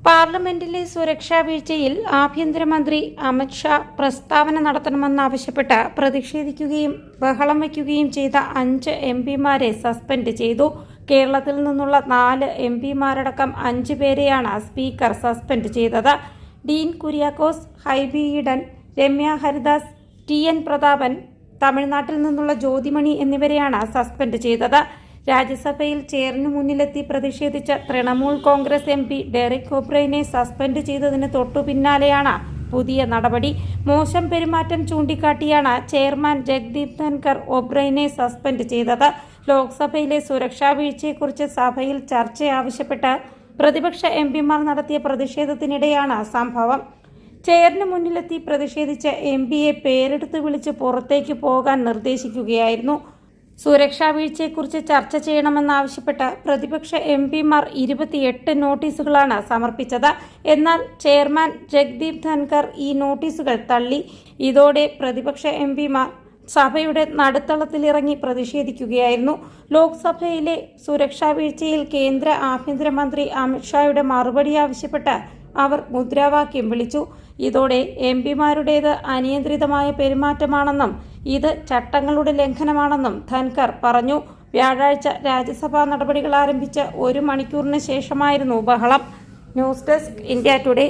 പാർലമെന്റിലെ സുരക്ഷാ വീഴ്ചയിൽ ആഭ്യന്തരമന്ത്രി അമിത് ഷാ പ്രസ്താവന നടത്തണമെന്നാവശ്യപ്പെട്ട് പ്രതിഷേധിക്കുകയും ബഹളം വയ്ക്കുകയും ചെയ്ത 5 എംപിമാരെ സസ്പെൻഡ് ചെയ്തു. കേരളത്തിൽ നിന്നുള്ള 4 എംപിമാരടക്കം 5 പേരെയാണ് സ്പീക്കർ സസ്പെൻഡ് ചെയ്തത്. ഡീൻ കുര്യാക്കോസ്, ഹൈബി ഈഡൻ, രമ്യ ഹരിദാസ്, TN പ്രതാപൻ, തമിഴ്നാട്ടിൽ നിന്നുള്ള ജ്യോതിമണി എന്നിവരെയാണ് സസ്പെൻഡ് ചെയ്തത്. രാജ്യസഭയിൽ ചെയറിനു മുന്നിലെത്തി പ്രതിഷേധിച്ച തൃണമൂൽ കോൺഗ്രസ് MP ഡെറിക് ഒബ്രയനെ സസ്പെൻഡ് ചെയ്തതിന് തൊട്ടു പിന്നാലെയാണ് പുതിയ നടപടി. മോശം പെരുമാറ്റം ചൂണ്ടിക്കാട്ടിയാണ് ചെയർമാൻ ജഗ്ദീപ് ധൻകർ ഒബ്രയനെ സസ്പെൻഡ് ചെയ്തത്. ലോക്സഭയിലെ സുരക്ഷാ വീഴ്ചയെക്കുറിച്ച് സഭയിൽ ചർച്ച ആവശ്യപ്പെട്ട് പ്രതിപക്ഷ MPമാർ നടത്തിയ പ്രതിഷേധത്തിനിടെയാണ് സംഭവം. ചെയറിന് മുന്നിലെത്തി പ്രതിഷേധിച്ച MPയെ പേരെടുത്ത് വിളിച്ച് പുറത്തേക്ക് പോകാൻ നിർദ്ദേശിക്കുകയായിരുന്നു. സുരക്ഷാ വീഴ്ചയെക്കുറിച്ച് ചർച്ച ചെയ്യണമെന്നാവശ്യപ്പെട്ട് പ്രതിപക്ഷ MPമാർ 28 നോട്ടീസുകളാണ് സമർപ്പിച്ചത്. എന്നാൽ ചെയർമാൻ ജഗ്ദീപ് ധൻകർ ഈ നോട്ടീസുകൾ തള്ളി. ഇതോടെ പ്രതിപക്ഷ MPമാർ സഭയുടെ നടുത്തളത്തിലിറങ്ങി പ്രതിഷേധിക്കുകയായിരുന്നു. ലോക്സഭയിലെ സുരക്ഷാ വീഴ്ചയിൽ കേന്ദ്ര ആഭ്യന്തരമന്ത്രി അമിത് ഷായുടെ മറുപടി ആവശ്യപ്പെട്ട് അവർ മുദ്രാവാക്യം വിളിച്ചു. ഇതോടെ MPമാരുടേത് അനിയന്ത്രിതമായ പെരുമാറ്റമാണെന്നും ഇത് ചട്ടങ്ങളുടെ ലംഘനമാണെന്നും ധൻകർ പറഞ്ഞു. വ്യാഴാഴ്ച രാജ്യസഭാ നടപടികൾ ആരംഭിച്ച 1 മണിക്കൂറിന് ശേഷമായിരുന്നു ബഹളം. News desk, India today.